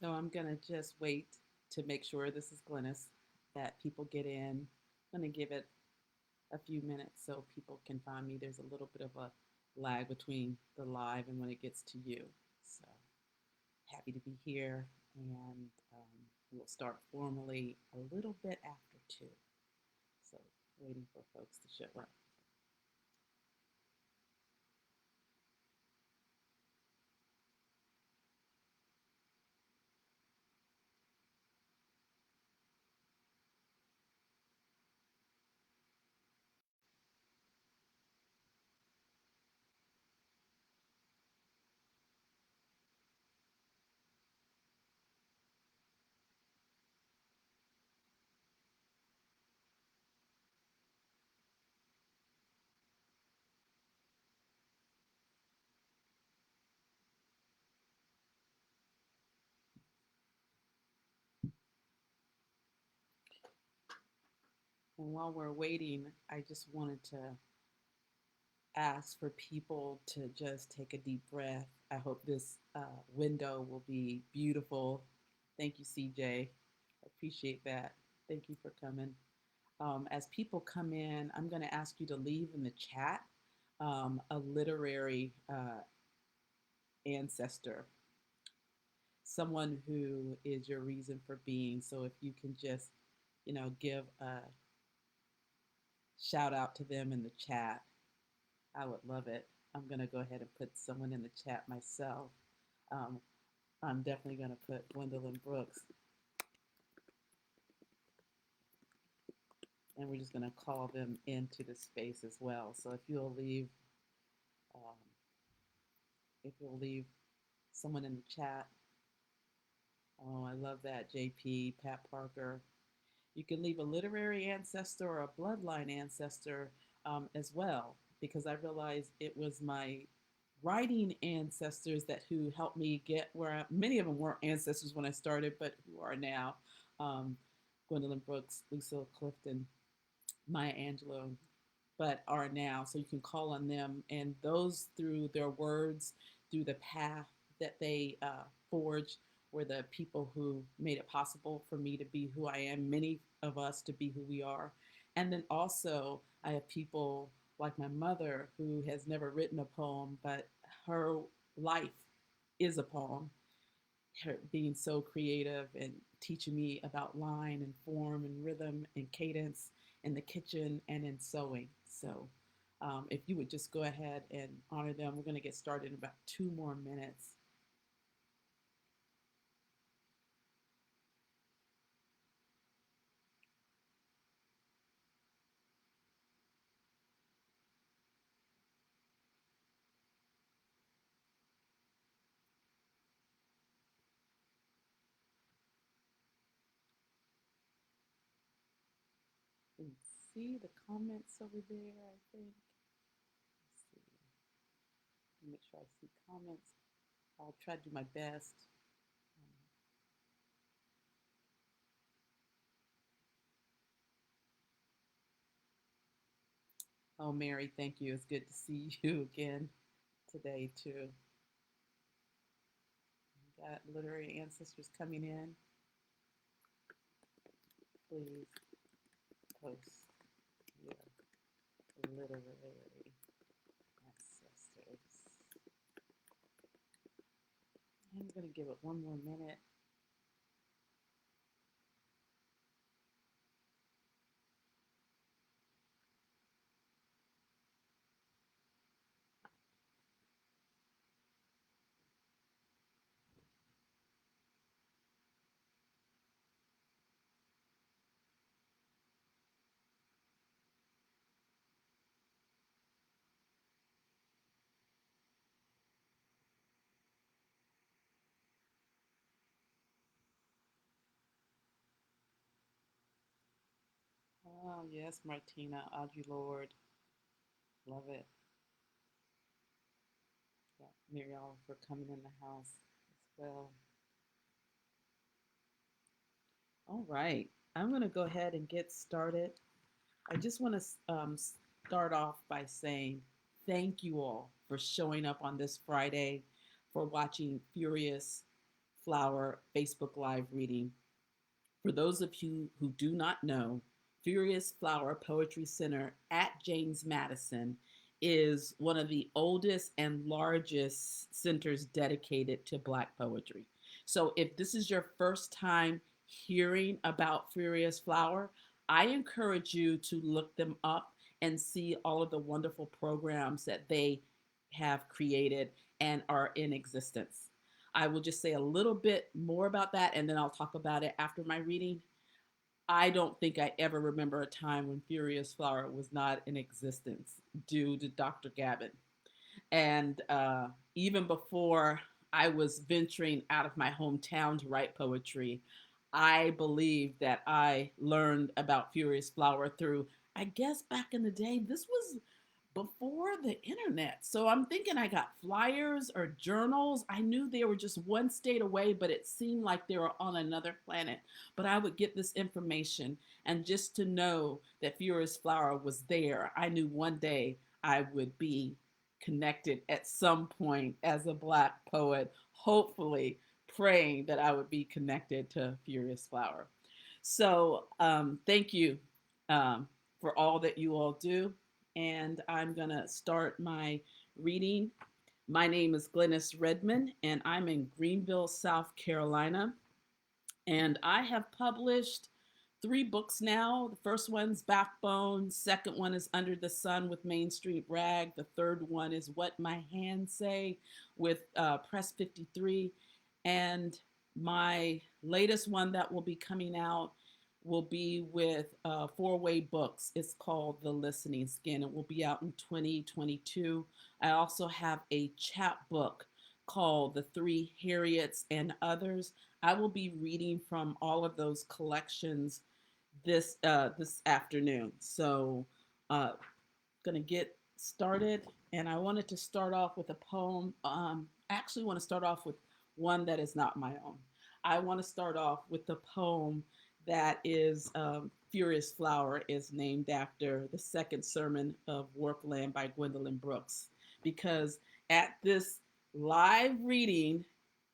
So I'm going to just wait to make sure this is Glenis, that people get in. I'm going to give it a few minutes so people can find me. There's a little bit of a lag between the live and when it gets to you. So happy to be here, and we'll start formally a little bit after 2. So waiting for folks to show up. And while we're waiting, I just wanted to ask for people to just take a deep breath. I hope this window will be beautiful. Thank you, CJ. I appreciate that. Thank you for coming. As people come in, I'm going to ask you to leave in the chat a literary ancestor, someone who is your reason for being. So if you can just, give a shout out to them in the chat, I would love it. I'm going to go ahead and put someone in the chat myself. Um, I'm definitely going to put Gwendolyn Brooks, and we're just going to call them into the space as well. So um, if you'll leave someone in the chat. Oh, I love that, JP, Pat Parker. You can leave a literary ancestor or a bloodline ancestor as well, because I realized it was my writing ancestors that who helped me get many of them weren't ancestors when I started, but who are now. Um, Gwendolyn Brooks, Lucille Clifton, Maya Angelou, but are now. So you can call on them, and those through their words, through the path that they forged, were the people who made it possible for me to be who I am, many of us to be who we are. And then also, I have people like my mother who has never written a poem, but her life is a poem. Her being so creative and teaching me about line and form and rhythm and cadence in the kitchen and in sewing. So if you would just go ahead and honor them, we're going to get started in about 2 more minutes. And see the comments over there, I think. Let's see. Make sure I see comments. I'll try to do my best. Oh, Mary, thank you. It's good to see you again today, too. Got literary ancestors coming in. Please post your literary ancestors. I'm going to give it 1 more minute. Oh, yes, Martina, Audrey Lord. Love it. Got Mary Oliver coming in the house as well. All right. I'm going to go ahead and get started. I just want to start off by saying thank you all for showing up on this Friday, for watching Furious Flower Facebook Live reading. For those of you who do not know, Furious Flower Poetry Center at James Madison is one of the oldest and largest centers dedicated to Black poetry. So if this is your first time hearing about Furious Flower, I encourage you to look them up and see all of the wonderful programs that they have created and are in existence. I will just say a little bit more about that and then I'll talk about it after my reading. I don't think I ever remember a time when Furious Flower was not in existence due to Dr. Gavin. And even before I was venturing out of my hometown to write poetry, I believe that I learned about Furious Flower through, I guess back in the day, this was before the internet. So I'm thinking I got flyers or journals. I knew they were just one state away, but it seemed like they were on another planet. But I would get this information, and just to know that Furious Flower was there, I knew one day I would be connected at some point as a Black poet, hopefully praying that I would be connected to Furious Flower. So thank you for all that you all do. And I'm going to start my reading. My name is Glenis Redmond, and I'm in Greenville, South Carolina. And I have published 3 books now. The first one's Backbone. Second one is Under the Sun with Main Street Rag. The third one is What My Hands Say with Press 53. And my latest one that will be coming out will be with Four-Way Books. It's called The Listening Skin. It will be out in 2022. I also have a chapbook called The Three Harriets and Others. I will be reading from all of those collections this afternoon. So gonna get started, and I wanted to start off with a poem. I actually want to start off with one that is not my own. I want to start off with the poem that is Furious Flower is named after the second sermon of Workmen by Gwendolyn Brooks. Because at this live reading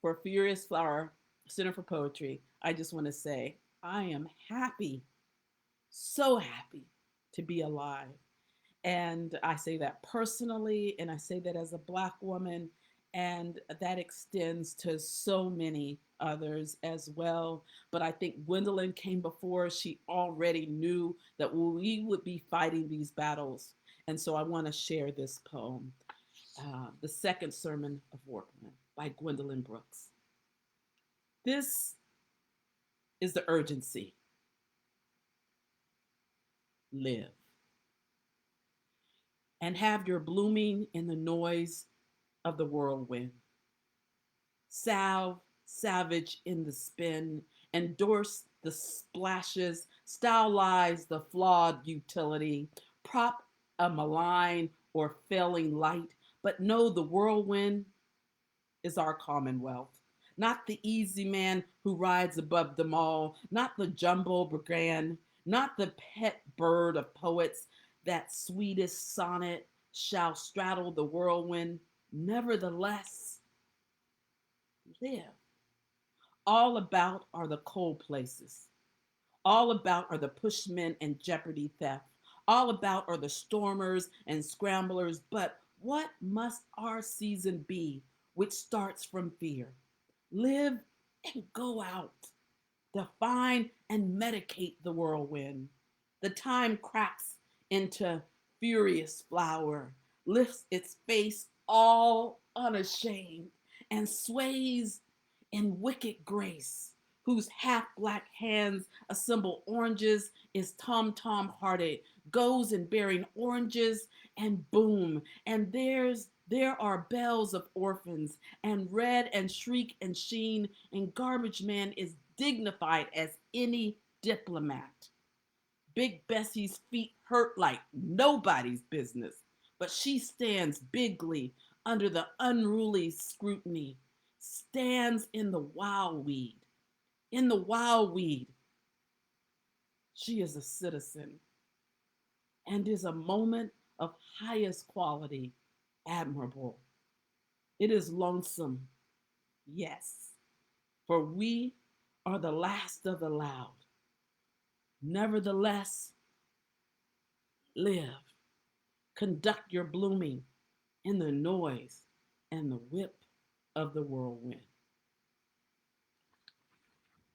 for Furious Flower Center for Poetry, I just want to say I am happy, so happy to be alive. And I say that personally, and I say that as a Black woman, and that extends to so many others as well. But I think Gwendolyn came before. She already knew that we would be fighting these battles. And so I want to share this poem, The Second Sermon of Workmen by Gwendolyn Brooks. This is the urgency. Live. And have your blooming in the noise of the whirlwind. Salve, savage in the spin, endorse the splashes, stylize the flawed utility, prop a malign or failing light, but know the whirlwind is our commonwealth. Not the easy man who rides above them all, not the jumbo brigand, not the pet bird of poets, that sweetest sonnet shall straddle the whirlwind. Nevertheless, live. All about are the cold places. All about are the pushmen and jeopardy theft. All about are the stormers and scramblers. But what must our season be, which starts from fear? Live and go out. Define and medicate the whirlwind. The time cracks into furious flower, lifts its face all unashamed, and sways in wicked grace, whose half-black hands assemble oranges, is tom-tom hearted, goes in bearing oranges, and boom, and there are bells of orphans, and red and shriek and sheen, and garbage man is dignified as any diplomat. Big Bessie's feet hurt like nobody's business, but she stands bigly under the unruly scrutiny, stands in the wild weed. In the wild weed, she is a citizen and is a moment of highest quality, admirable. It is lonesome, yes, for we are the last of the loud. Nevertheless, live. Conduct your blooming in the noise and the whip of the whirlwind.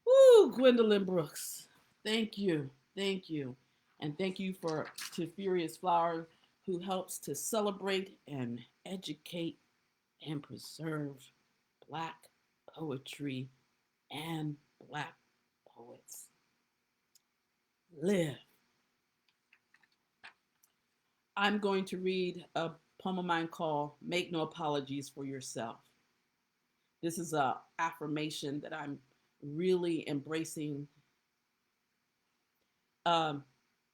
Woo, Gwendolyn Brooks. Thank you. Thank you. And thank you to Furious Flower, who helps to celebrate and educate and preserve Black poetry and Black poets. Live. I'm going to read a poem of mine called Make No Apologies for Yourself. This is an affirmation that I'm really embracing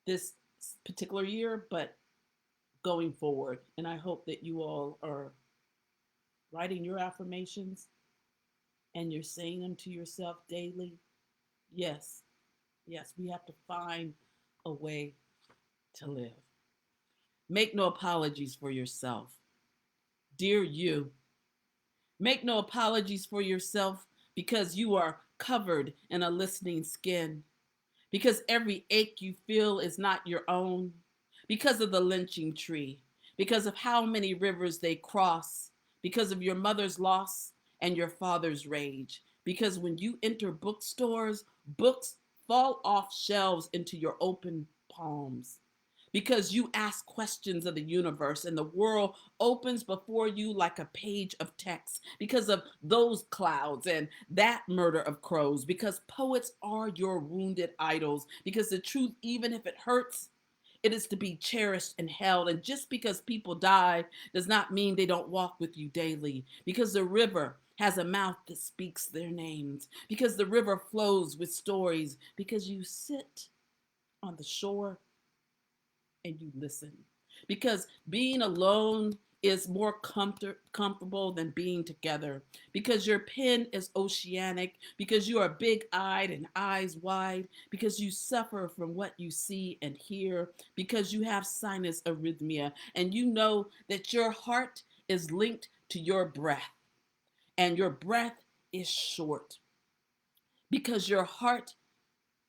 this particular year, but going forward. And I hope that you all are writing your affirmations and you're saying them to yourself daily. Yes, yes, we have to find a way to live. Make no apologies for yourself. Dear you, make no apologies for yourself because you are covered in a listening skin, because every ache you feel is not your own, because of the lynching tree, because of how many rivers they cross, because of your mother's loss and your father's rage, because when you enter bookstores, books fall off shelves into your open palms, because you ask questions of the universe and the world opens before you like a page of text, because of those clouds and that murder of crows, because poets are your wounded idols, because the truth, even if it hurts, it is to be cherished and held. And just because people die does not mean they don't walk with you daily, because the river has a mouth that speaks their names, because the river flows with stories, because you sit on the shore and you listen. Because being alone is more comfortable than being together. Because your pen is oceanic. Because you are big eyed and eyes wide. Because you suffer from what you see and hear. Because you have sinus arrhythmia. And you know that your heart is linked to your breath. And your breath is short. Because your heart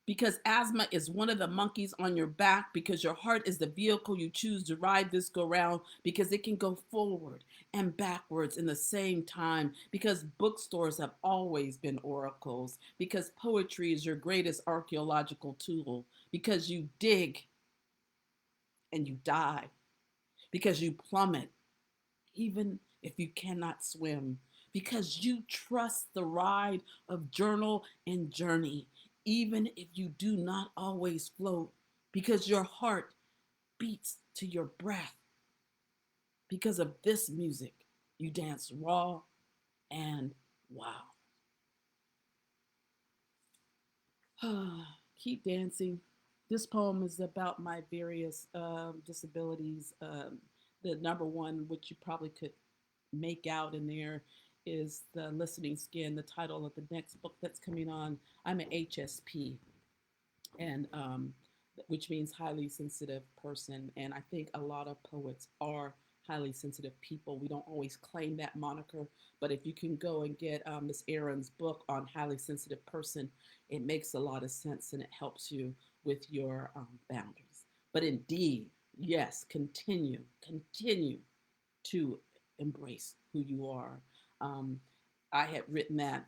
because asthma is one of the monkeys on your back, because your heart is the vehicle you choose to ride this go round, because it can go forward and backwards in the same time, because bookstores have always been oracles, because poetry is your greatest archaeological tool, because you dig and you die, because you plummet even if you cannot swim, because you trust the ride of journal and journey, even if you do not always float, because your heart beats to your breath. Because of this music, you dance raw and wow. Keep dancing. This poem is about my various disabilities. The number one, which you probably could make out in there, is the listening skin, the title of the next book that's coming on. I'm an HSP, and which means highly sensitive person. And I think a lot of poets are highly sensitive people. We don't always claim that moniker, but if you can go and get Miss Aaron's book on highly sensitive person, it makes a lot of sense and it helps you with your boundaries. But indeed, yes, continue to embrace who you are. Um, I had written that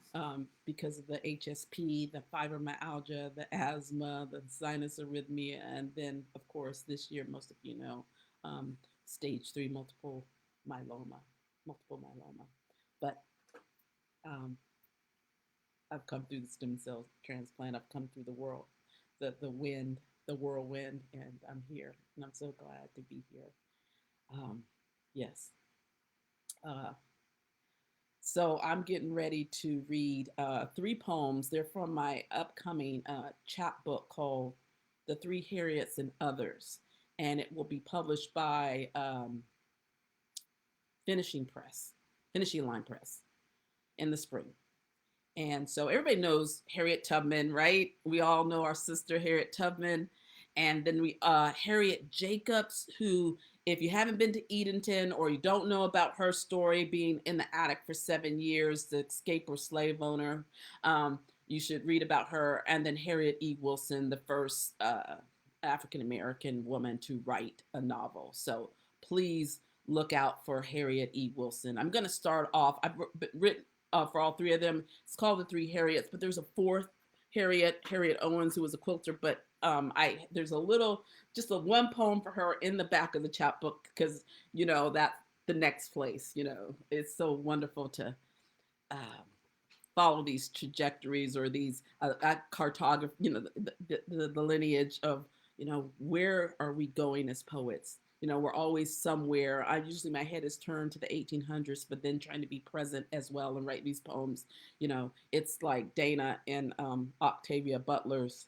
because of the HSP, the fibromyalgia, the asthma, the sinus arrhythmia, and then, of course, this year, most of you know, stage 3 myeloma, multiple myeloma. But um, I've come through the stem cell transplant. I've come through the whirlwind, and I'm here, and I'm so glad to be here. Yes. Uh, So I'm getting ready to read 3 poems. They're from my upcoming chapbook called The Three Harriets and Others. And it will be published by Finishing Line Press in the spring. And so everybody knows Harriet Tubman, right? We all know our sister Harriet Tubman. And then Harriet Jacobs, who If you haven't been to Edenton or you don't know about her story being in the attic for 7 years, the escape or slave owner, you should read about her. And then Harriet E. Wilson, the first African American woman to write a novel. So please look out for Harriet E. Wilson. I'm going to start off. I've written for all three of them. It's called The Three Harriets, but there's a fourth Harriet Owens, who was a quilter. But there's a little, just a one poem for her in the back of the chapbook, because that's the next place. It's so wonderful to um, follow these trajectories, or these cartography, the lineage of, where are we going as poets? We're always somewhere. Usually my head is turned to the 1800s, but then trying to be present as well and write these poems. It's like Dana and Octavia Butler's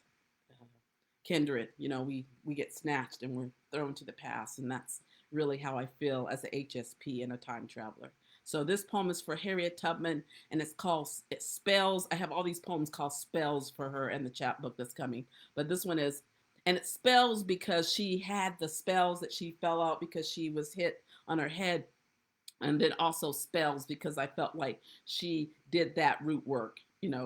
Kindred. We get snatched and we're thrown to the past, and that's really how I feel as a HSP and a time traveler. So this poem is for Harriet Tubman, and it's called Spells. I have all these poems called Spells for her in the chapbook that's coming, but this one is, and it's spells because she had the spells that she fell out because she was hit on her head. And then also spells because I felt like she did that root work.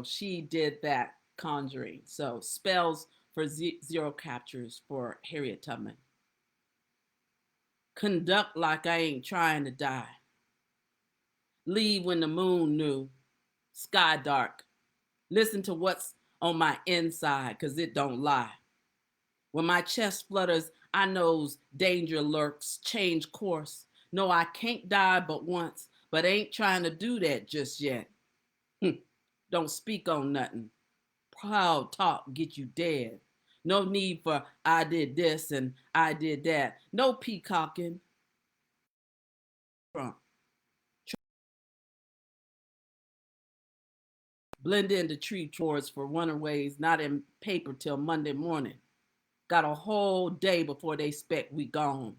She did that conjuring. So spells for zero captures for Harriet Tubman. Conduct like I ain't trying to die. Leave when the moon new. Sky dark. Listen to what's on my inside, cause it don't lie. When my chest flutters, I knows danger lurks. Change course. No, I can't die but once, but ain't trying to do that just yet. Don't speak on nothing. Proud talk get you dead. No need for I did this and I did that. No peacocking. Trump. Blend into tree chores for runaways, not in paper till Monday morning. Got a whole day before they expect we gone.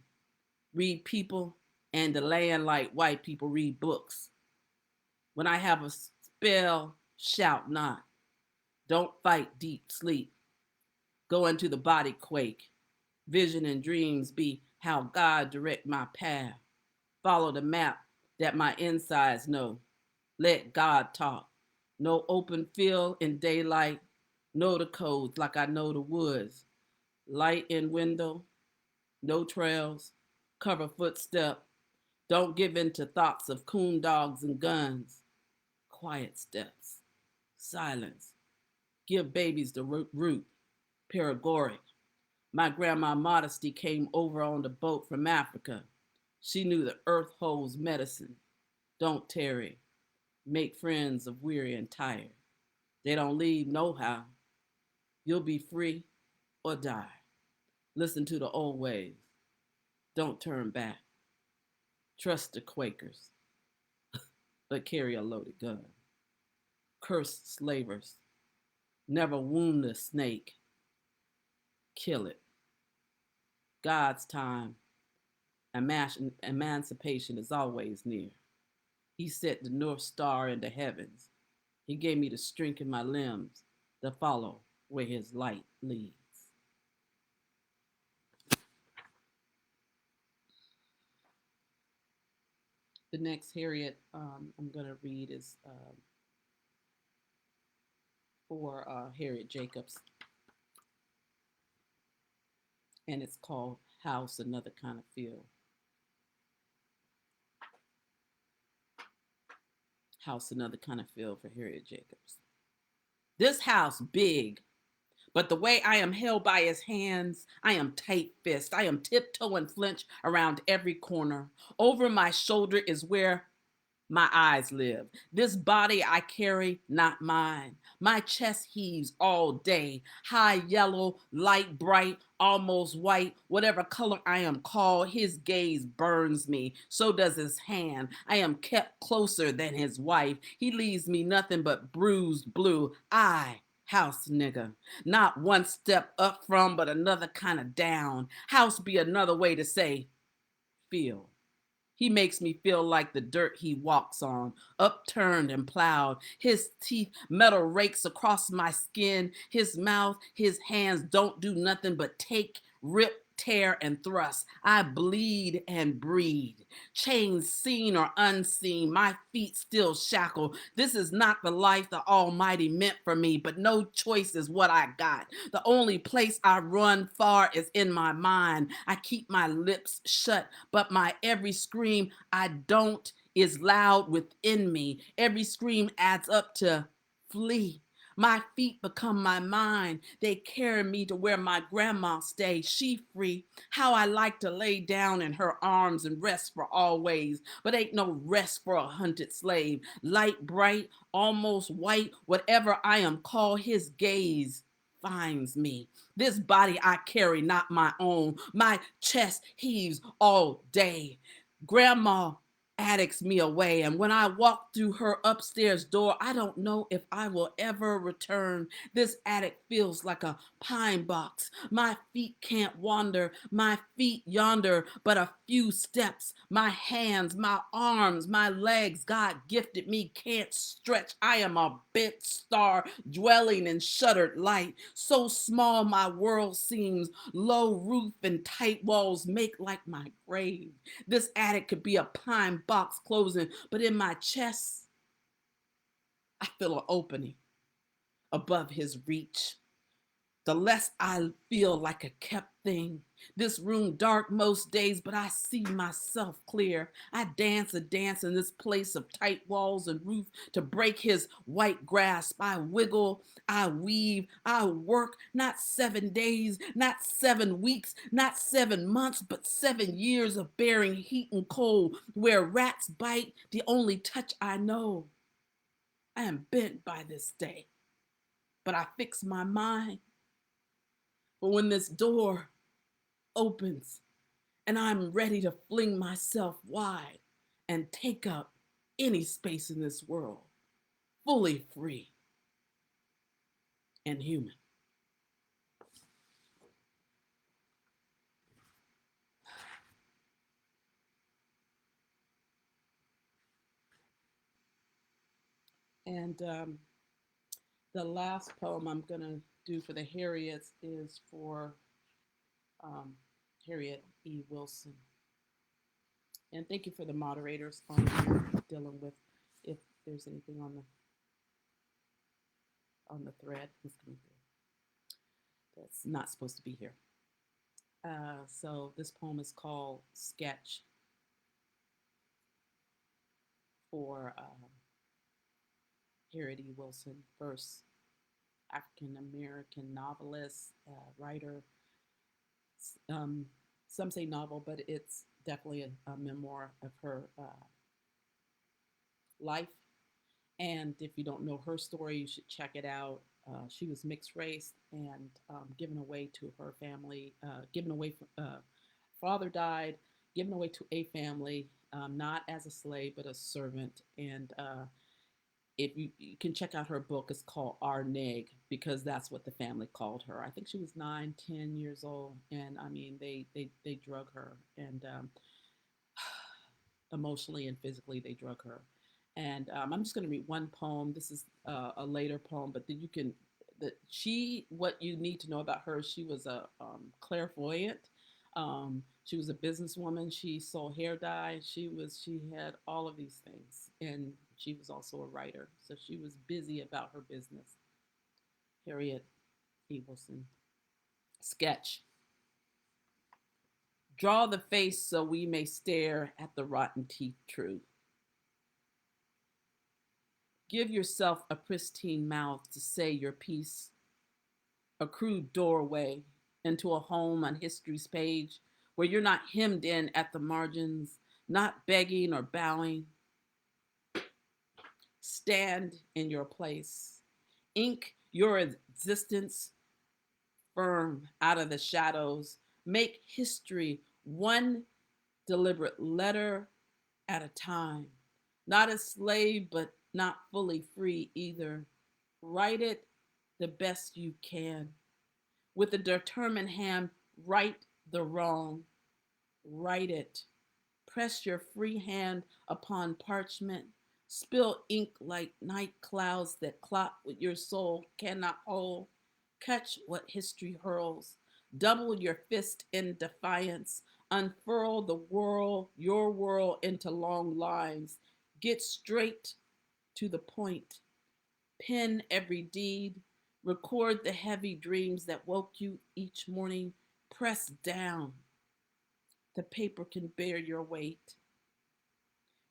Read people and the land like white people read books. When I have a spell, shout not. Don't fight deep sleep. Go into the body quake. Vision and dreams be how God direct my path. Follow the map that my insides know. Let God talk. No open field in daylight. Know the codes like I know the woods. Light in window. No trails. Cover footstep. Don't give in to thoughts of coon dogs and guns. Quiet steps. Silence. Give babies the root. Paregoric. My grandma Modesty came over on the boat from Africa. She knew the earth holds medicine. Don't tarry. Make friends of weary and tired. They don't leave no how. You'll be free or die. Listen to the old ways. Don't turn back. Trust the Quakers, but carry a loaded gun. Curse slavers. Never wound a snake. Kill it. God's time. Emancipation is always near. He set the North Star in the heavens. He gave me the strength in my limbs to follow where his light leads. The next Harriet I'm going to read is for Harriet Jacobs, and it's called House Another Kind of Feel. House Another Kind of Feel for Harriet Jacobs. This house big, but the way I am held by his hands, I am tight-fist. I am tiptoe and flinch around every corner. Over my shoulder is where my eyes live. This body I carry, not mine. My chest heaves all day. High yellow, light bright, almost white, whatever color I am called, his gaze burns me. So does his hand. I am kept closer than his wife. He leaves me nothing but bruised blue. House nigga. Not one step up from, but another kind of down. House be another way to say feel. He makes me feel like the dirt he walks on, upturned and plowed. His teeth, metal rakes across my skin. His mouth, his hands don't do nothing but take, rip, tear and thrust. I bleed and breed. Chains seen or unseen, my feet still shackle. This is not the life the Almighty meant for me, but no choice is what I got. The only place I run far is in my mind. I keep my lips shut, but my every scream I don't is loud within me. Every scream adds up to flee. My feet become my mind. They carry me to where my grandma stays. She free. How I like to lay down in her arms and rest for always. But ain't no rest for a hunted slave. Light, bright, almost white, whatever I am called, his gaze finds me. This body I carry, not my own. My chest heaves all day. Grandma addicts me away. And when I walk through her upstairs door, I don't know if I will ever return. This attic feels like a pine box. My feet can't wander, my feet yonder, but a few steps. My hands, my arms, my legs, God gifted me, can't stretch. I am a bent star dwelling in shuttered light. So small my world seems, low roof and tight walls make like my grave. This attic could be a pine box closing, but in my chest, I feel an opening above his reach. The less I feel like a kept thing. This room dark most days, but I see myself clear. I dance a dance in this place of tight walls and roof to break his white grasp. I wiggle, I weave, I work, not 7 days, not 7 weeks, not 7 months, but 7 years of bearing heat and cold. Where rats bite, the only touch I know. I am bent by this day, but I fix my mind. But when this door opens and I'm ready to fling myself wide and take up any space in this world, fully free and human. And the last poem I'm going to do for the Harriets is for um, Harriet E. Wilson. And thank you for the moderators on dealing with if there's anything on the thread that's coming through that's not supposed to be here. So this poem is called Sketch for Harriet E. Wilson, first African American novelist, writer. Um, some say novel, but it's definitely a memoir of her life. And if you don't know her story, you should check it out. She was mixed race and given away to her family, given away, father died, given away to a family, not as a slave, but a servant. And if you can check out her book, it's called Our Neg, because that's what the family called her. I think she was 9, 10 years old. And I mean, they drug her and emotionally and physically, they drug her. And I'm just going to read one poem. This is a later poem, but then you can, what you need to know about her, she was a clairvoyant. She was a businesswoman. She sold hair dye. She had all of these things. And she was also a writer. So she was busy about her business. Harriet E. Wilson. Sketch. Draw the face so we may stare at the rotten teeth true. Give yourself a pristine mouth to say your piece, a crude doorway into a home on history's page where you're not hemmed in at the margins, not begging or bowing. Stand in your place. Ink your existence firm out of the shadows. Make history one deliberate letter at a time. Not a slave, but not fully free either. Write it the best you can. With a determined hand, right the wrong. Write it. Press your free hand upon parchment. Spill ink like night clouds that clot with your soul cannot hold. Catch what history hurls. Double your fist in defiance. Unfurl the world, your world, into long lines. Get straight to the point. Pen every deed. Record the heavy dreams that woke you each morning. Press down. The paper can bear your weight.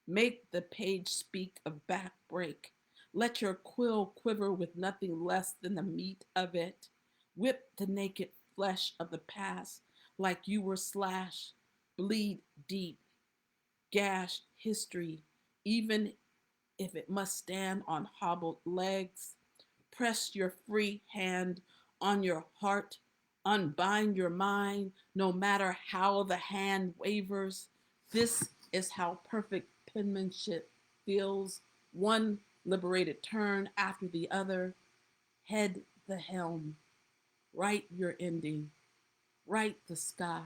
Make the page speak of backbreak. Let your quill quiver with nothing less than the meat of it. Whip the naked flesh of the past like you were slashed. Bleed deep. Gash history, even if it must stand on hobbled legs. Press your free hand on your heart. Unbind your mind, no matter how the hand wavers. This is how perfect penmanship feels. One liberated turn after the other. Head the helm. Write your ending. Write the sky.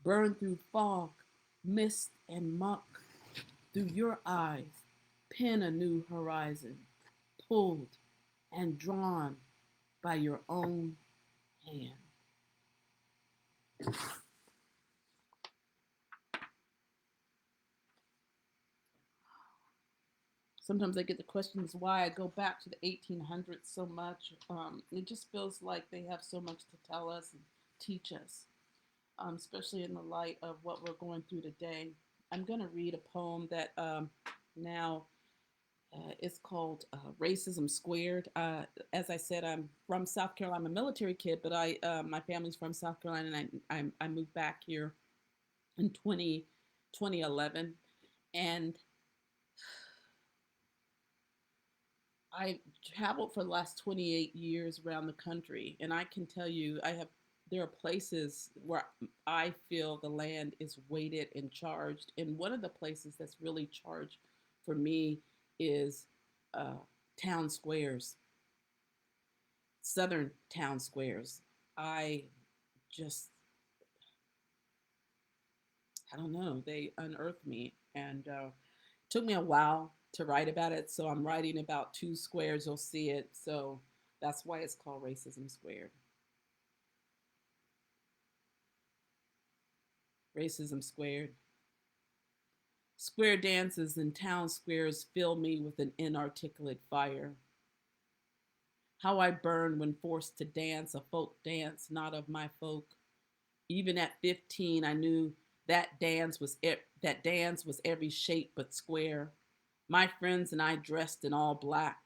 Burn through fog, mist, and muck. Through your eyes, pen a new horizon. Pulled and drawn by your own hand. Sometimes I get the questions why I go back to the 1800s so much. It just feels like they have so much to tell us and teach us, especially in the light of what we're going through today. I'm going to read a poem that now it's called Racism Squared. As I said, I'm from South Carolina. I'm a military kid, but my family's from South Carolina, and I moved back here in 2011. And I traveled for the last 28 years around the country, and I can tell you, there are places where I feel the land is weighted and charged. And one of the places that's really charged for me is uh, town squares, southern town squares. I just, I don't know, they unearthed me. And took me a while to write about it. So I'm writing about two squares. You'll see it. So that's why it's called Racism Squared. Racism Squared. Square dances in town squares fill me with an inarticulate fire. How I burn when forced to dance a folk dance not of my folk. Even at 15, I knew that dance was every shape but square. My friends and I dressed in all black,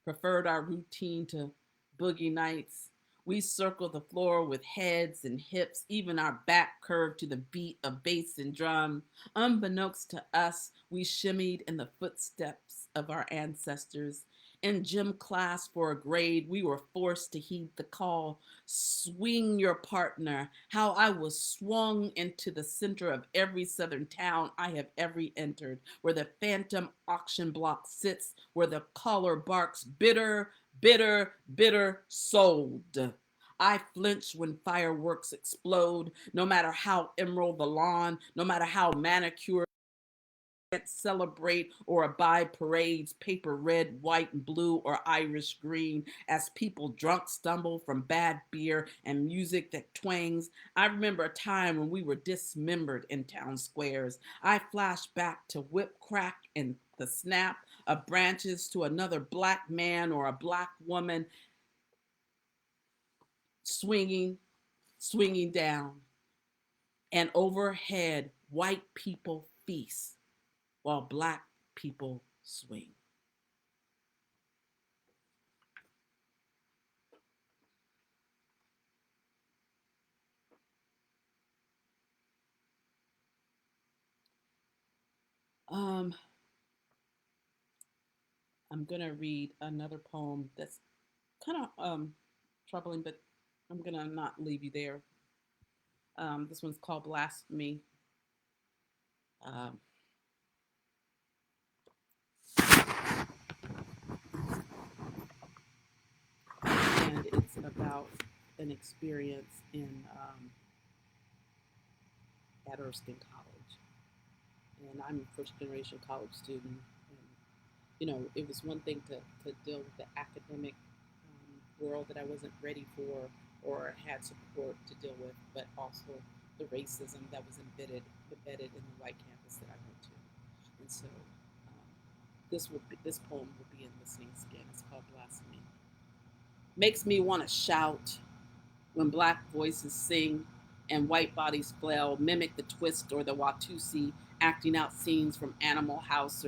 preferred our routine to boogie nights. We circled the floor with heads and hips, even our back curved to the beat of bass and drum. Unbeknownst to us, we shimmied in the footsteps of our ancestors. In gym class for a grade, we were forced to heed the call. Swing your partner. How I was swung into the center of every southern town I have ever entered, where the phantom auction block sits, where the caller barks, bitter, bitter, bitter, sold. I flinch when fireworks explode, no matter how emerald the lawn, no matter how manicured celebrate or abide parades, paper red, white, and blue, or Irish green, as people drunk stumble from bad beer and music that twangs. I remember a time when we were dismembered in town squares. I flash back to whip crack and the snap of branches to another black man or a black woman swinging, swinging down, and overhead, white people feast while black people swing. Um, I'm gonna read another poem that's kind of troubling, but I'm gonna not leave you there. This one's called Blasphemy. Um, and it's about an experience in at Erskine College. And I'm a first generation college student. And, you know, it was one thing to deal with the academic world that I wasn't ready for, or had support to deal with, but also the racism that was embedded in the white campus that I went to. And so this poem will be in listening skin. It's called Blasphemy. Makes me want to shout when black voices sing and white bodies flail, mimic the twist or the Watusi, acting out scenes from Animal House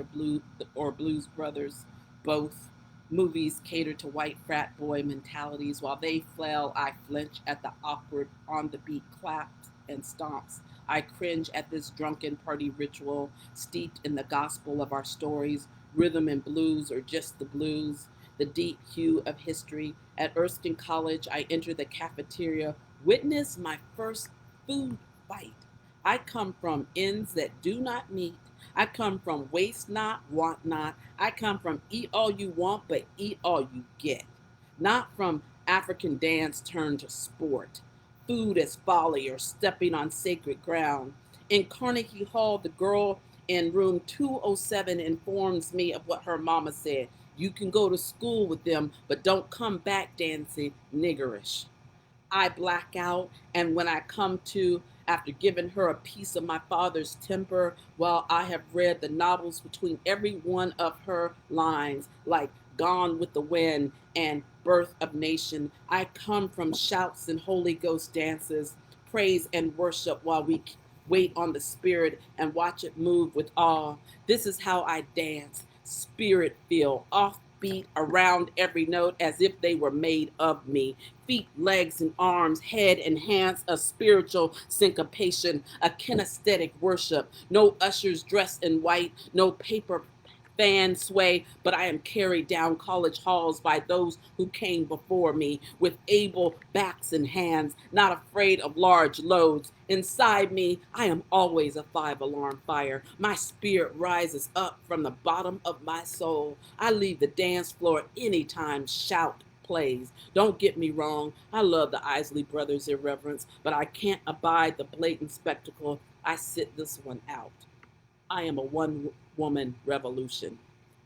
or Blues Brothers, both. Movies cater to white frat boy mentalities. While they flail, I flinch at the awkward on the beat claps and stomps. I cringe at this drunken party ritual, steeped in the gospel of our stories, rhythm and blues, or just the blues, the deep hue of history. At Erskine College, I enter the cafeteria, witness my first food fight. I come from ends that do not meet. I come from waste not, want not. I come from eat all you want, but eat all you get. Not from African dance turned to sport. Food as folly or stepping on sacred ground. In Carnegie Hall, the girl in room 207 informs me of what her mama said. You can go to school with them, but don't come back dancing niggerish. I black out, and when I come to, after giving her a piece of my father's temper, while I have read the novels between every one of her lines, like Gone with the Wind and Birth of Nation, I come from shouts and Holy Ghost dances, praise and worship while we wait on the Spirit and watch it move with awe. This is how I dance, spirit feel, offbeat around every note as if they were made of me. Feet, legs, and arms, head and hands, a spiritual syncopation, a kinesthetic worship. No ushers dressed in white, no paper fan sway, but I am carried down college halls by those who came before me with able backs and hands, not afraid of large loads. Inside me, I am always a five-alarm fire. My spirit rises up from the bottom of my soul. I leave the dance floor anytime shout plays. Don't get me wrong, I love the Isley Brothers' irreverence, but I can't abide the blatant spectacle. I sit this one out. I am a one woman revolution.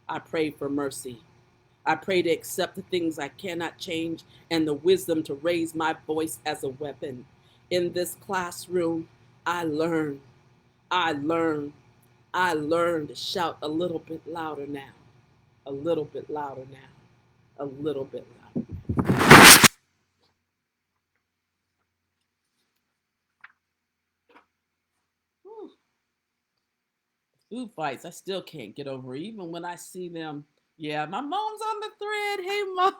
I pray for mercy. I pray to accept the things I cannot change and the wisdom to raise my voice as a weapon. In this classroom, I learn, I learn, I learn to shout a little bit louder now, a little bit louder now, a little bit louder. Whew. Food fights, I still can't get over, even when I see them. Yeah, my mom's on the thread. Hey, mom.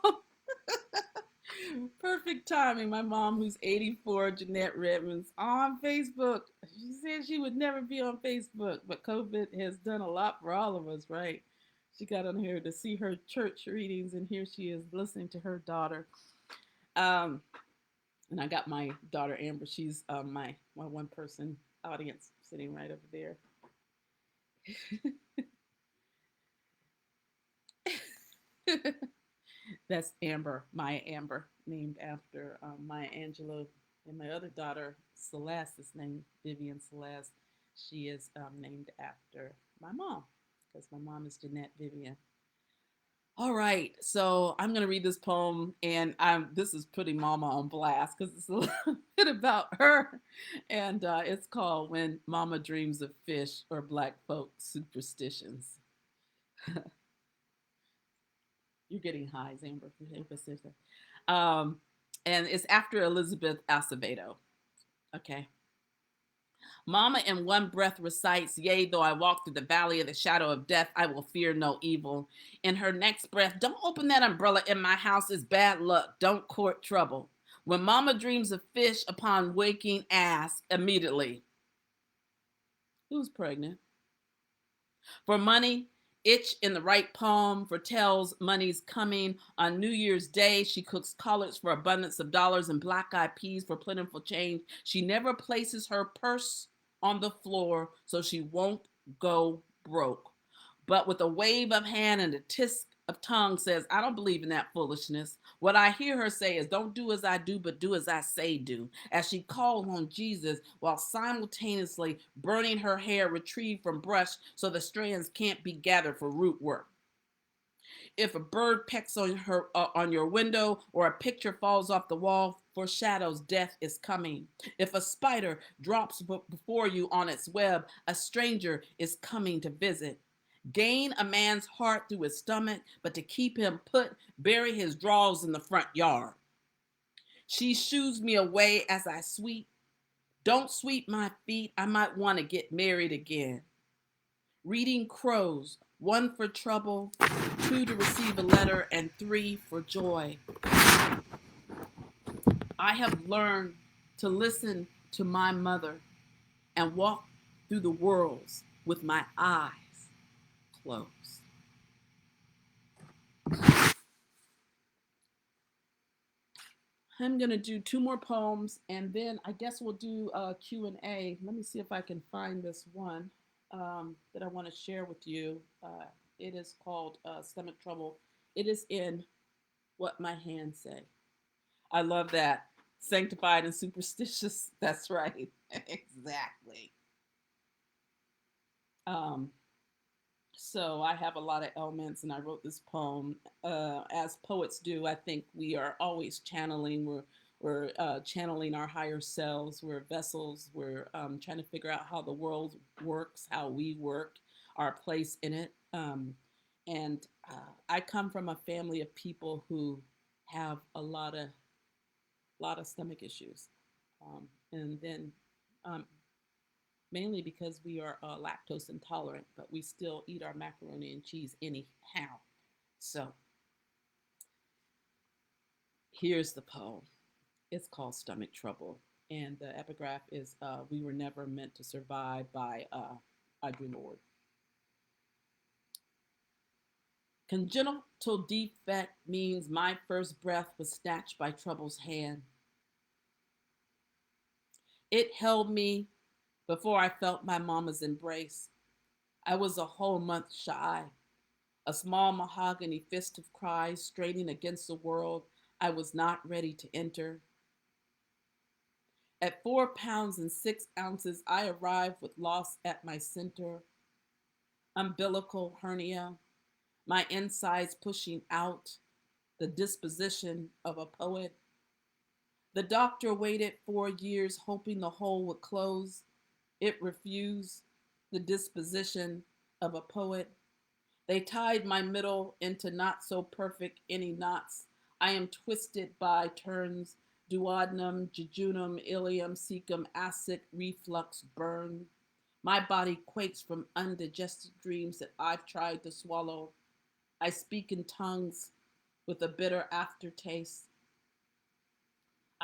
Perfect timing. My mom, who's 84, Jeanette Redmond's on Facebook. She said she would never be on Facebook, but COVID has done a lot for all of us, right? She got on here to see her church readings, and here she is listening to her daughter. Um, and I got my daughter Amber. She's my one person audience sitting right over there. That's Amber, Maya Amber, named after Maya Angelou. And my other daughter, Celeste, is named Vivian Celeste. She is named after my mom, because my mom is Jeanette Vivian. All right, so I'm gonna read this poem, and this is putting Mama on blast because it's a little bit about her, and it's called "When Mama Dreams of Fish or Black Folk Superstitions." You're getting highs, Amber. Um, and it's after Elizabeth Acevedo. Okay. Mama in one breath recites, Yea, though I walk through the valley of the shadow of death, I will fear no evil. In her next breath, don't open that umbrella in my house, it's bad luck. Don't court trouble. When Mama dreams of fish upon waking, ask immediately, who's pregnant? For money, itch in the right palm foretells money's coming. On New Year's Day, she cooks collards for abundance of dollars and black-eyed peas for plentiful change. She never places her purse on the floor so she won't go broke. But with a wave of hand and a tisk of tongue says, I don't believe in that foolishness. What I hear her say is, don't do as I do, but do as I say do. As she called on Jesus while simultaneously burning her hair retrieved from brush so the strands can't be gathered for root work. If a bird pecks on your window or a picture falls off the wall, foreshadows death is coming. If a spider drops before you on its web, a stranger is coming to visit. Gain a man's heart through his stomach, but to keep him put, bury his drawers in the front yard. She shoos me away as I sweep. Don't sweep my feet, I might want to get married again. Reading crows, 1 for trouble, 2 to receive a letter, and 3 for joy. I have learned to listen to my mother and walk through the worlds with my eyes closed. I'm going to do 2 more poems, and then I guess we'll do a Q&A. Let me see if I can find this one that I want to share with you. It is called Stomach Trouble. It is in What My Hands Say. I love that. Sanctified and superstitious. That's right. Exactly. So I have a lot of elements, and I wrote this poem. As poets do, I think we are always channeling. We're channeling our higher selves. We're vessels. We're trying to figure out how the world works, how we work, our place in it. And I come from a family of people who have a lot of stomach issues, and then mainly because we are lactose intolerant, but we still eat our macaroni and cheese anyhow. So here's the poem. It's called Stomach Trouble, and the epigraph is We Were Never Meant to Survive by Audre Lorde. Congenital defect means my first breath was snatched by trouble's hand. It held me before I felt my mama's embrace. I was a whole month shy, a small mahogany fist of cries straining against the world I was not ready to enter. At 4 pounds and 6 ounces, I arrived with loss at my center, umbilical hernia, my insides pushing out, the disposition of a poet. The doctor waited 4 years, hoping the hole would close. It refused, the disposition of a poet. They tied my middle into not so perfect any knots. I am twisted by turns, duodenum, jejunum, ileum, cecum, acid, reflux, burn. My body quakes from undigested dreams that I've tried to swallow. I speak in tongues with a bitter aftertaste.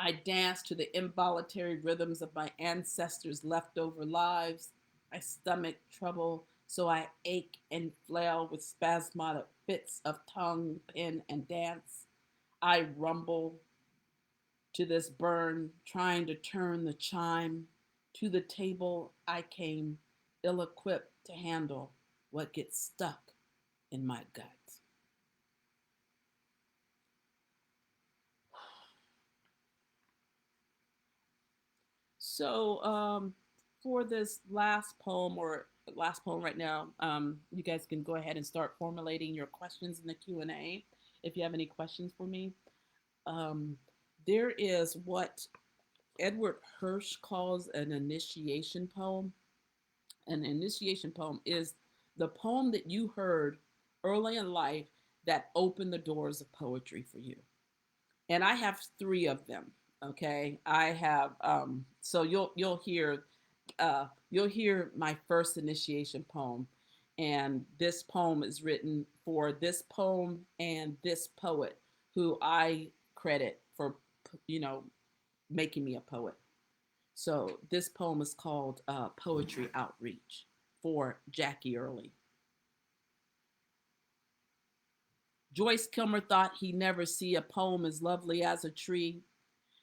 I dance to the involuntary rhythms of my ancestors' leftover lives. My stomach trouble, so I ache and flail with spasmodic fits of tongue, pen, and dance. I rumble to this burn, trying to turn the chime. To the table I came, ill-equipped to handle what gets stuck in my gut. So for this last poem, or last poem right now, you guys can go ahead and start formulating your questions in the Q&A if you have any questions for me. There is what Edward Hirsch calls an initiation poem. An initiation poem is the poem that you heard early in life that opened the doors of poetry for you. And I have 3 of them. Okay, I have so you'll hear my first initiation poem, and this poem is written for this poem and this poet who I credit for, making me a poet. So this poem is called Poetry Outreach for Jackie Early. Joyce Kilmer thought he'd never see a poem as lovely as a tree.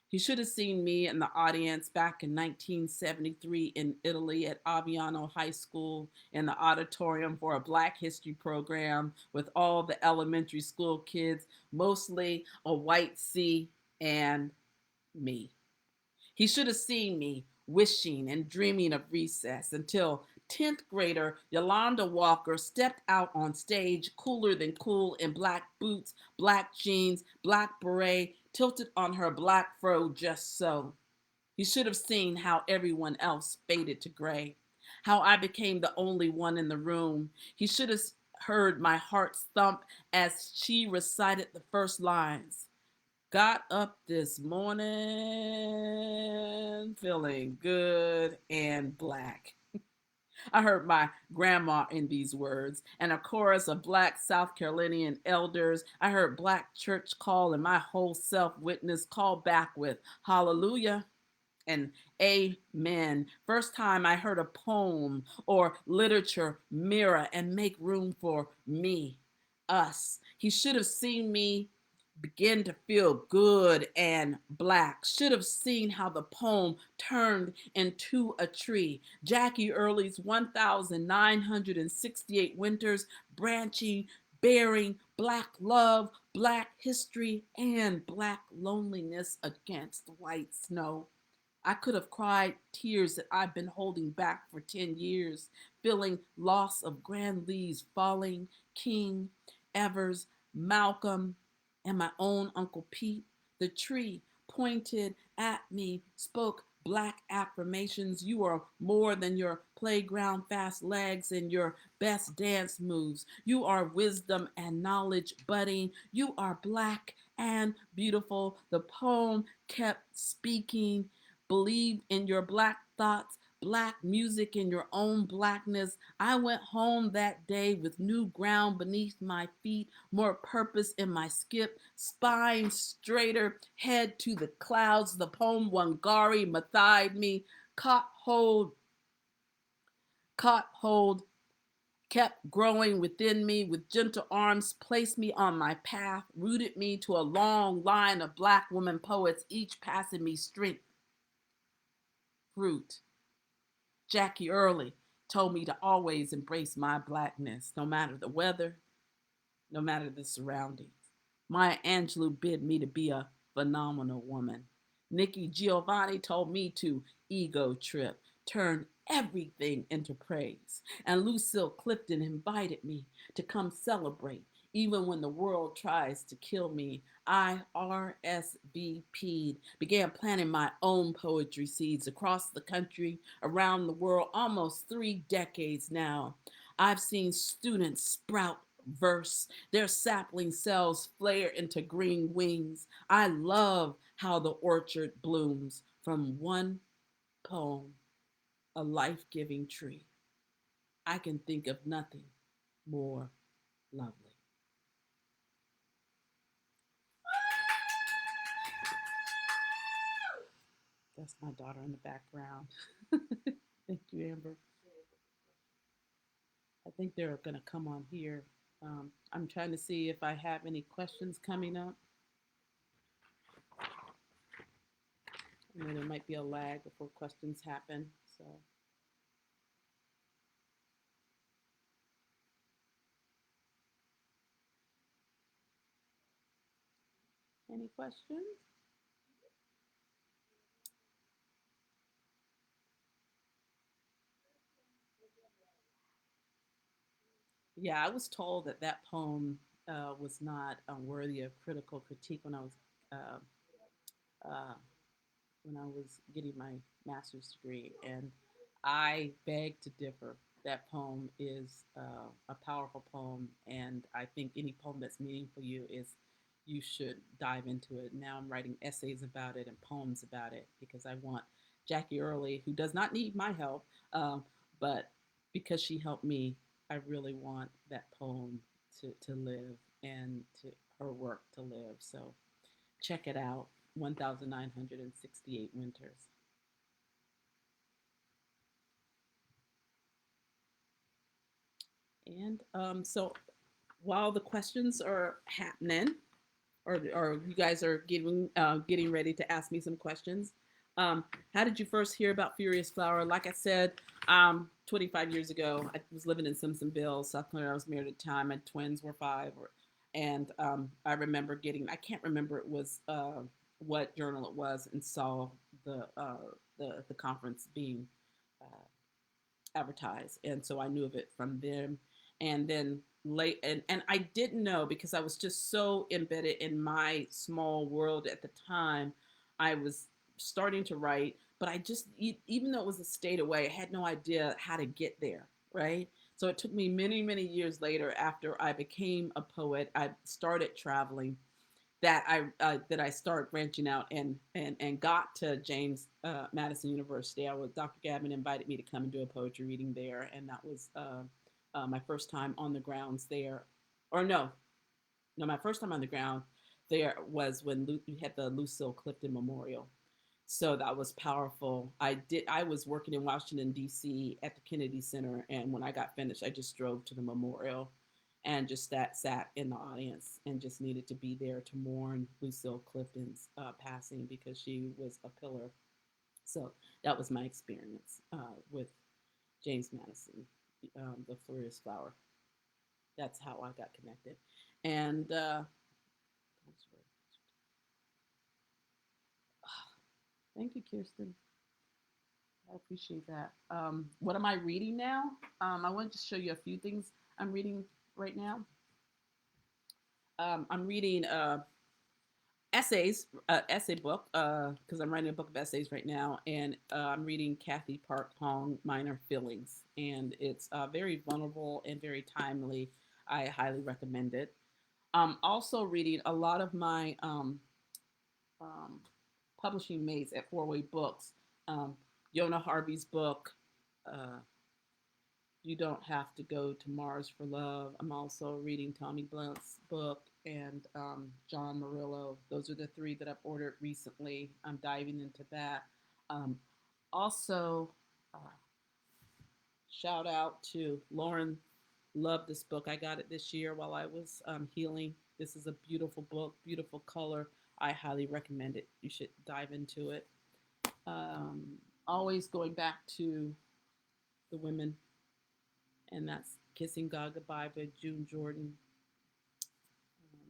He should have seen me in the audience back in 1973 in Italy at Aviano High School in the auditorium for a Black History program with all the elementary school kids, mostly a white C and me. He should have seen me wishing and dreaming of recess until 10th grader Yolanda Walker stepped out on stage cooler than cool in black boots, black jeans, black beret, tilted on her black fro just so. He should have seen how everyone else faded to gray, how I became the only one in the room. He should have heard my heart thump as she recited the first lines. Got up this morning feeling good and black. I heard my grandma in these words, and a chorus of black South Carolinian elders. I heard black church call, and my whole self witness call back with hallelujah and amen. First time I heard a poem or literature mirror and make room for me, us. He should have seen me begin to feel good and black. Should have seen how the poem turned into a tree. Jackie Early's 1968 Winters, branching, bearing black love, black history, and black loneliness against white snow. I could have cried tears that I've been holding back for 10 years, feeling loss of Grand Lee's falling, King, Evers, Malcolm, and my own Uncle Pete. The tree pointed at me, spoke black affirmations. You are more than your playground fast legs and your best dance moves. You are wisdom and knowledge budding. You are black and beautiful. The poem kept speaking. Believe in your black thoughts, black music, in your own blackness. I went home that day with new ground beneath my feet, more purpose in my skip, spine straighter, head to the clouds. The poem Wangari Maathai'd me, caught hold, kept growing within me with gentle arms, placed me on my path, rooted me to a long line of black women poets, each passing me strength, fruit. Jackie Early told me to always embrace my blackness, no matter the weather, no matter the surroundings. Maya Angelou bid me to be a phenomenal woman. Nikki Giovanni told me to ego trip, turn everything into praise. And Lucille Clifton invited me to come celebrate. Even when the world tries to kill me, I RSVP'd, began planting my own poetry seeds across the country, around the world, almost 3 decades now. I've seen students sprout verse, their sapling cells flare into green wings. I love how the orchard blooms from one poem, a life-giving tree. I can think of nothing more lovely. That's my daughter in the background. Thank you, Amber. I think they're going to come on here. I'm trying to see if I have any questions coming up. I know there might be a lag before questions happen. So, any questions? Yeah, I was told that that poem was not worthy of critical critique uh, uh, when I was getting my master's degree, and I beg to differ. That poem is a powerful poem, and I think any poem that's meaningful to you is you should dive into it. Now I'm writing essays about it and poems about it because I want Jackie Early, who does not need my help, but because she helped me, I really want that poem to live and to her work to live. So check it out. 1968 Winters. And so while the questions are happening, or you guys are getting ready to ask me some questions, how did you first hear about Furious Flower? Like I said, 25 years ago, I was living in Simpsonville, South Carolina. I was married at the time. My twins were 5, and I remember I can't remember it was what journal it was, and saw the conference being advertised, and so I knew of it from them. And then late, and I didn't know because I was just so embedded in my small world at the time. I was starting to write, but I just even though it was a state away, I had no idea how to get there, right? So it took me many, many years later after I became a poet, I started traveling, that I started branching out and got to James Madison University. Dr. Gavin invited me to come and do a poetry reading there, and that was my first time on the grounds there. Or no, my first time on the ground there was when we had the Lucille Clifton Memorial. So that was powerful. I was working in Washington D.C. at the Kennedy Center, and when I got finished, I just drove to the memorial and just sat in the audience and just needed to be there to mourn Lucille Clifton's passing because she was a pillar. So that was my experience with James Madison, the Florist Flower. That's how I got connected. And thank you, Kirsten. I appreciate that. What am I reading now? I wanted to show you a few things I'm reading right now. I'm reading essay book, because I'm writing a book of essays right now, and I'm reading Kathy Park Hong, Minor Feelings, and it's very vulnerable and very timely. I highly recommend it. I'm also reading a lot of my um, publishing mates at Four Way Books. Um, Yona Harvey's book, uh, You Don't Have to Go to Mars for Love. I'm also reading Tommy Blunt's book and John Murillo. Those are the three that I've ordered recently. I'm diving into that. Um, Also, uh, shout out to Lauren. Loved this book. I got it this year while I was healing. This is a beautiful book, beautiful color. I highly recommend it. You should dive into it. Um, Always going back to the women, and that's Kissing God Goodbye by June Jordan.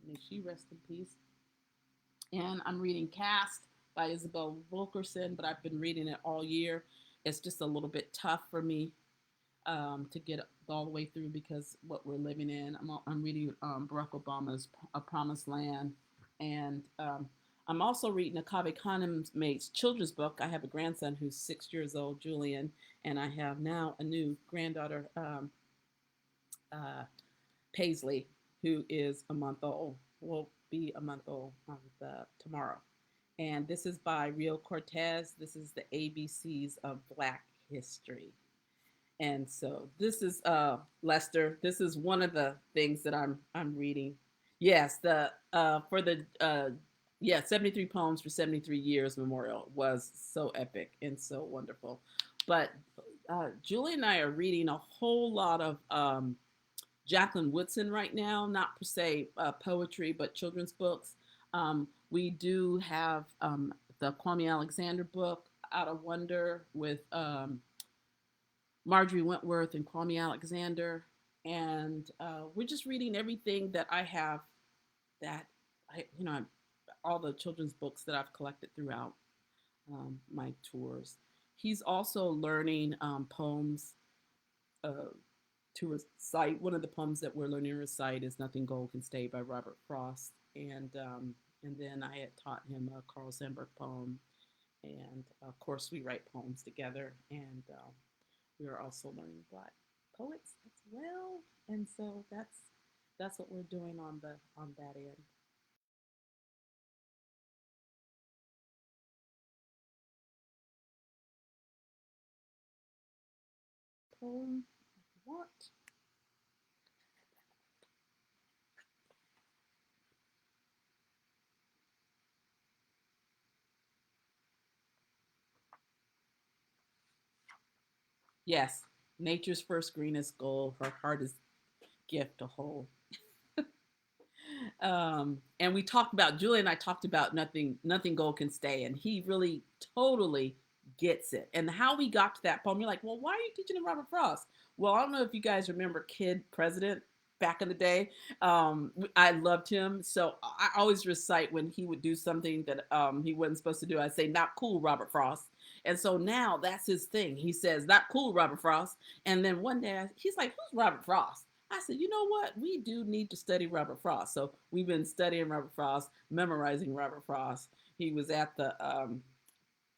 May she rest in peace. And I'm reading Cast by Isabel Wilkerson, but I've been reading it all year. It's just a little bit tough for me to get all the way through because what we're living in. I'm reading Barack Obama's A Promised Land, and I'm also reading Akabe Kanemate's children's book. I have a grandson who's 6 years old, Julian, and I have now a new granddaughter, uh, Paisley, who is a month old. Will be a month old on tomorrow. And this is by Rio Cortez. This is the ABCs of Black History. And so this is Lester. This is one of the things that I'm reading. Yes, the for the yeah, 73 poems for 73 years memorial was so epic and so wonderful. But Julie and I are reading a whole lot of Jacqueline Woodson right now, not per se poetry, but children's books. We do have the Kwame Alexander book, Out of Wonder, with Marjorie Wentworth and Kwame Alexander. And we're just reading everything that I have that all the children's books that I've collected throughout my tours. He's also learning poems uh, to recite. One of the poems that we're learning to recite is "Nothing Gold Can Stay" by Robert Frost, and then I had taught him a Carl Sandburg poem, and of course we write poems together, and we are also learning Black poets as well, and so that's what we're doing on that end. Poem, what? Yes, nature's first greenest gold. Her heart is gift to hold. And we talked about Julie and I talked about nothing gold can stay, and he really totally gets it. And how we got to that poem, you're like, well, why are you teaching him Robert Frost? Well, I don't know if you guys remember Kid President back in the day. I loved him, so I always recite when he would do something that he wasn't supposed to do. I say, "Not cool, Robert Frost." And so now that's his thing. He says, "Not cool, Robert Frost." And then one day he's like, "Who's Robert Frost?" I said, you know what? We do need to study Robert Frost. So we've been studying Robert Frost, memorizing Robert Frost. He was at the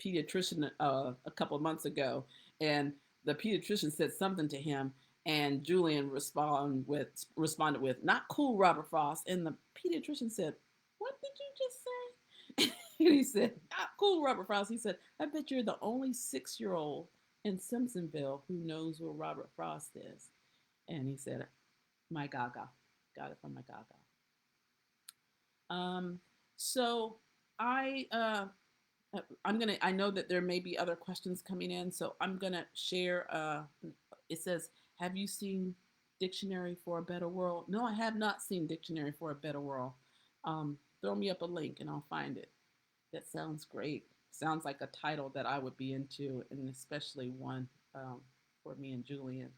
pediatrician a couple of months ago, and the pediatrician said something to him, and Julian responded with "Not cool, Robert Frost." And the pediatrician said, "What did you just say?" And he said, "Not cool, Robert Frost." He said, "I bet you're the only 6-year-old in Simpsonville who knows who Robert Frost is." And he said, "My Gaga, got it from my Gaga." Um, so I I'm gonna. I know that there may be other questions coming in, so I'm gonna share. It says, "Have you seen Dictionary for a Better World?" No, I have not seen Dictionary for a Better World. Throw me up a link and I'll find it. That sounds great. Sounds like a title that I would be into, and especially one for me and Julian.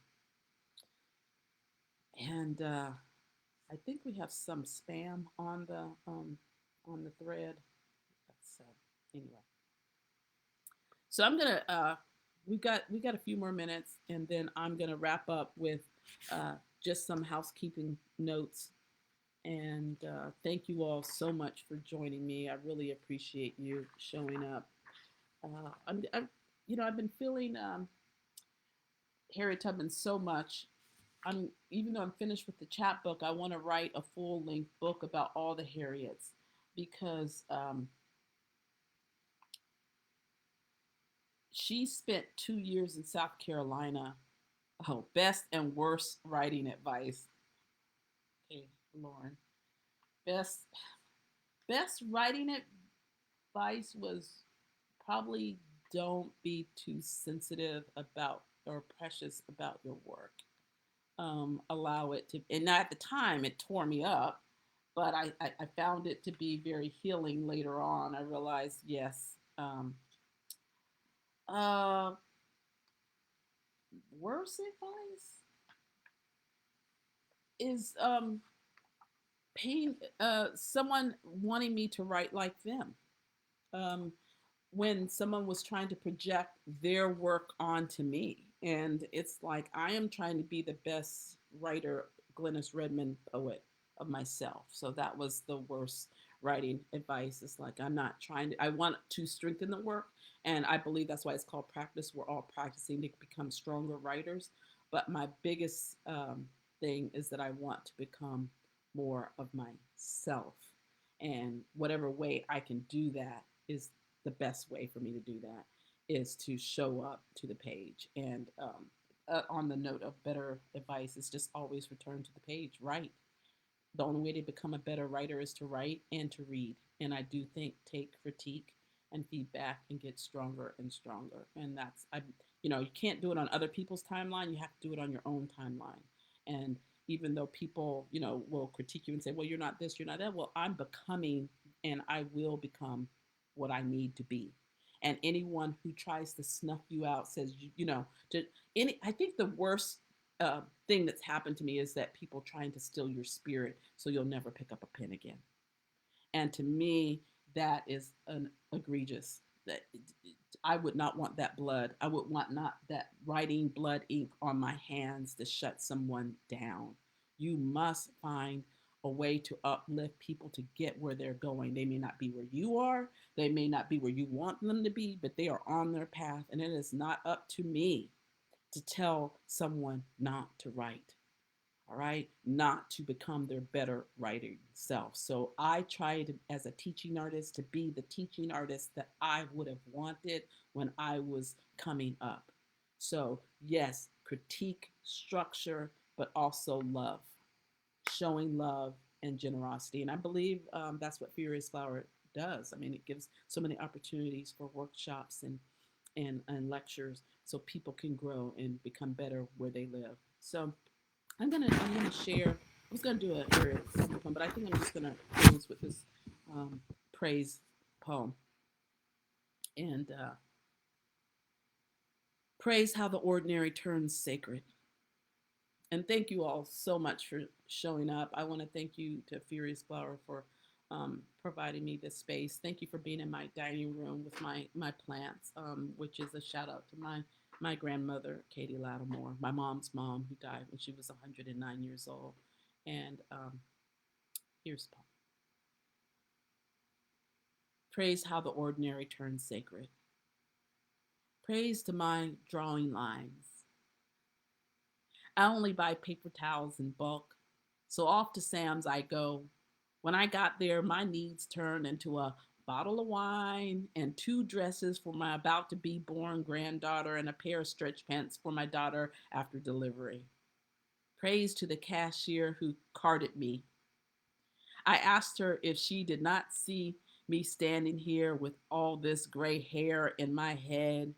And I think we have some spam on the thread. So anyway. So I'm gonna we got a few more minutes, and then I'm gonna wrap up with just some housekeeping notes. And thank you all so much for joining me. I really appreciate you showing up. I'm I've been feeling Harriet Tubman so much. I'm Even though I'm finished with the chapbook, I want to write a full length book about all the Harriets because she spent 2 years in South Carolina. Oh, best and worst writing advice. Okay, Lauren. Best best writing advice was probably don't be too sensitive about or precious about your work. Allow it to, and at the time it tore me up, but I found it to be very healing later on. I realized, yes, uh, worst advice is paying someone wanting me to write like them. Um, when someone was trying to project their work onto me, and it's like I am trying to be the best writer, Glenis Redmond poet of myself. So that was the worst writing advice. It's like I'm not trying to. I want to strengthen the work, and I believe that's why it's called practice. We're all practicing to become stronger writers. But my biggest thing is that I want to become more of myself. And whatever way I can do that is the best way for me to do that is to show up to the page. And on the note of better advice, is just always return to the page. Write. The only way to become a better writer is to write and to read. And I do think take critique and feedback and get stronger and stronger. And that's you can't do it on other people's timeline. You have to do it on your own timeline. And even though people, will critique you and say, well, you're not this, you're not that. Well, I'm becoming and I will become what I need to be. And anyone who tries to snuff you out says, to I think the worst thing that's happened to me is that people trying to steal your spirit so you'll never pick up a pen again. And to me, that is an egregious. That I would not want that blood. I would want not that writing blood ink on my hands to shut someone down. You must find a way to uplift people to get where they're going. They may not be where you are. They may not be where you want them to be, but they are on their path. And it is not up to me to tell someone not to write, all right, not to become their better writing self. So I tried as a teaching artist to be the teaching artist that I would have wanted when I was coming up. So yes, critique, structure, but also love, showing love and generosity. And I believe that's what Furious Flower does. I mean, it gives so many opportunities for workshops and lectures so people can grow and become better where they live. So I'm gonna share. I was gonna do a area poem, but I think I'm just gonna close with this praise poem and praise how the ordinary turns sacred. And thank you all so much for showing up. I want to thank you to Furious Flower for providing me this space. Thank you for being in my dining room with my plants, which is a shout out to my My grandmother, Katie Lattimore, my mom's mom, who died when she was 109 years old. And here's Paul. Praise how the ordinary turns sacred. Praise to my drawing lines. I only buy paper towels in bulk, so off to Sam's I go. When I got there, my needs turned into a bottle of wine and two dresses for my about to be born granddaughter and a pair of stretch pants for my daughter after delivery. Praise to the cashier who carded me. I asked her if she did not see me standing here with all this gray hair in my head.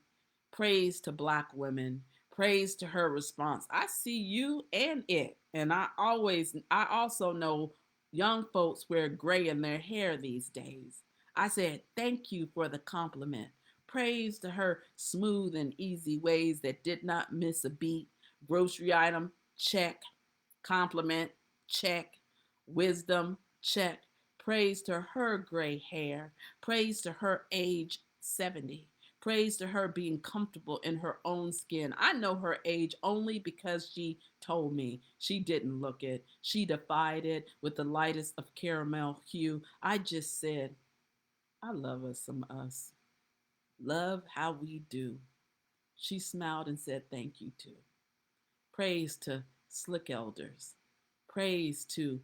Praise to Black women. Praise to her response. I see you and it. And I also know young folks wear gray in their hair these days. I said, thank you for the compliment. Praise to her smooth and easy ways that did not miss a beat. Grocery item, check. Compliment, check. Wisdom, check. Praise to her gray hair. Praise to her age 70. Praise to her being comfortable in her own skin. I know her age only because she told me. She didn't look it. She defied it with the lightest of caramel hue. I just said, I love us some us. Love how we do. She smiled and said, thank you too. Praise to slick elders. Praise to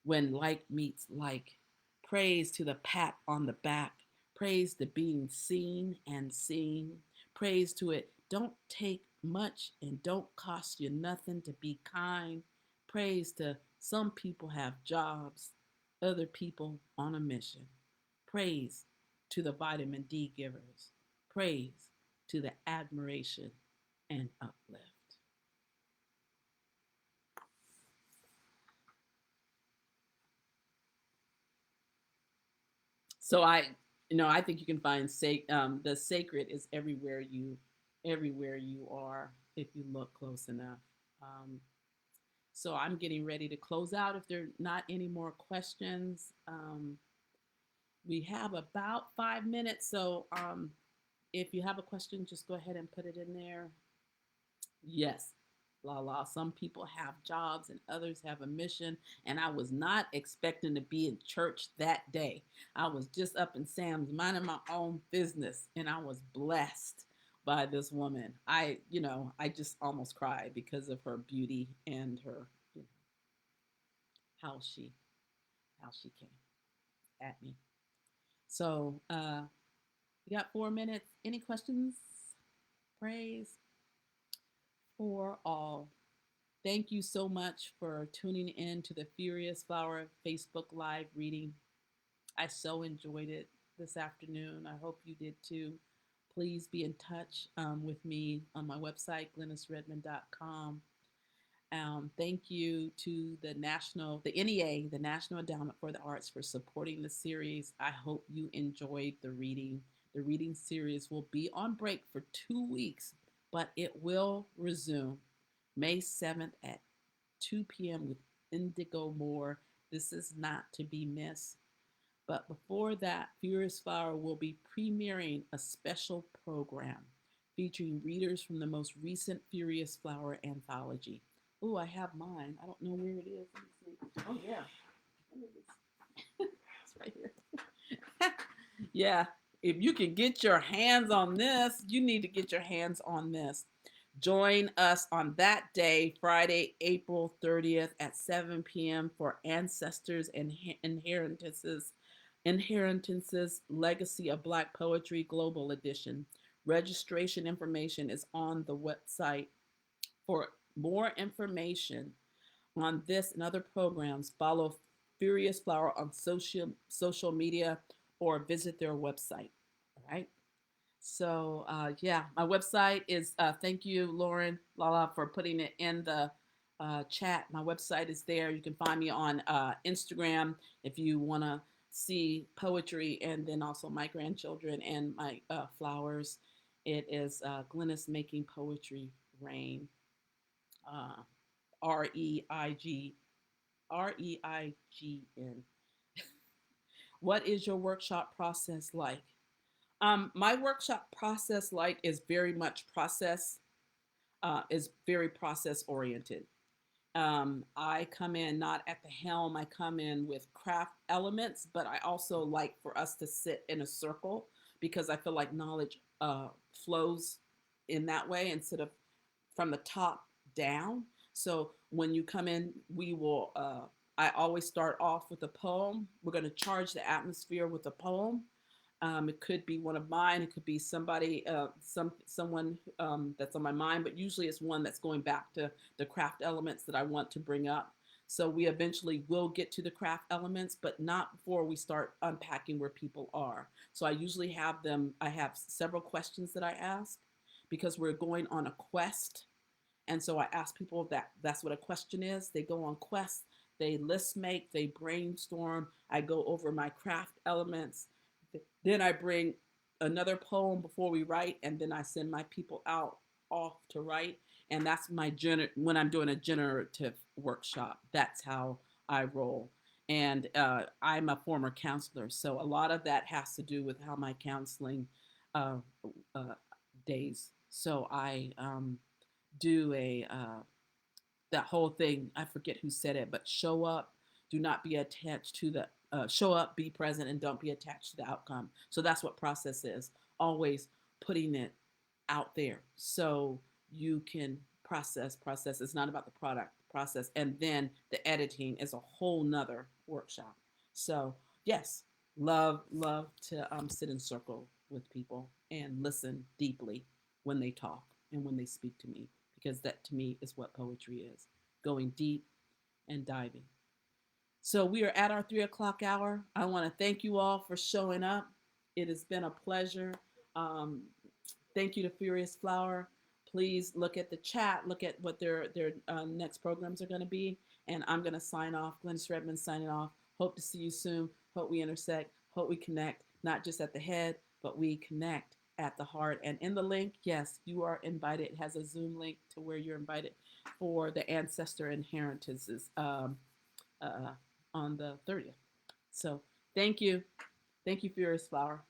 when like meets like. Praise to the pat on the back. Praise to being seen and seen. Praise to it don't take much and don't cost you nothing to be kind. Praise to some people have jobs, other people on a mission. Praise to the vitamin D givers. Praise to the admiration and uplift. So I think you can find the sacred is everywhere you are if you look close enough. Um, so I'm getting ready to close out. If there are not any more questions, we have about 5 minutes. So if you have a question, just go ahead and put it in there. Yes, la la. Some people have jobs and others have a mission. And I was not expecting to be in church that day. I was just up in Sam's minding my own business, and I was blessed by this woman. I just almost cried because of her beauty and her, you know, how she how she came at me. So we got 4 minutes. Any questions? Praise for all. Thank you so much for tuning in to the Furious Flower Facebook Live reading. I so enjoyed it this afternoon. I hope you did too. Please be in touch with me on my website, glenisredmond.com. Thank you to the NEA, the National Endowment for the Arts, for supporting the series. I hope you enjoyed the reading. The reading series will be on break for 2 weeks, but it will resume May 7th at 2 p.m. with Indigo Moore. This is not to be missed. But before that, Furious Flower will be premiering a special program featuring readers from the most recent Furious Flower anthology. Oh, I have mine. I don't know where it is. Let me see. Oh, yeah. It's right here. Yeah. If you can get your hands on this, you need to get your hands on this. Join us on that day, Friday, April 30th at 7 p.m. for Ancestors and Inheritances Legacy of Black Poetry Global Edition. Registration information is on the website. For more information on this and other programs, follow Furious Flower on social media or visit their website. All right. So yeah, my website is thank you, Lauren Lala, for putting it in the chat. My website is there. You can find me on Instagram if you want to see poetry, and then also my grandchildren and my flowers. It is Glenis Making Poetry Rain. Uh, REIGN. What is your workshop process like? My workshop process is very much is very process oriented. I come in not at the helm. I come in with craft elements, but I also like for us to sit in a circle because I feel like knowledge flows in that way instead of from the top down. So when you come in, we will. I always start off with a poem. We're going to charge the atmosphere with a poem. It could be one of mine. It could be somebody, someone that's on my mind. But usually, it's one that's going back to the craft elements that I want to bring up. So we eventually will get to the craft elements, but not before we start unpacking where people are. So I usually have them. I have several questions that I ask because we're going on a quest, and so I ask people that that's what a question is. They go on quests, they list make, they brainstorm. I go over my craft elements. Then I bring another poem before we write, and then I send my people out off to write. And that's when I'm doing a generative workshop. That's how I roll. And I'm a former counselor, so a lot of that has to do with how my counseling uh, uh, days. So I do a that whole thing. I forget who said it, but show up, do not be attached to the show up, be present, and don't be attached to the outcome. So that's what process is. Always putting it out there so you can process. It's not about the product, process, and then the editing is a whole nother workshop. So yes, love to sit in circle with people and listen deeply when they talk and when they speak to me, because that to me is what poetry is, going deep and diving. So we are at our 3 o'clock hour. I want to thank you all for showing up. It has been a pleasure. Um, Thank you to Furious Flower. Please look at the chat, look at what their next programs are going to be. And I'm going to sign off. Glenis Redmond signing off. Hope to see you soon. Hope we intersect. Hope we connect, not just at the head, but we connect at the heart. And in the link, yes, you are invited. It has a Zoom link to where you're invited for the ancestor inheritances uh, on the 30th. So thank you. Thank you, Furious Flower.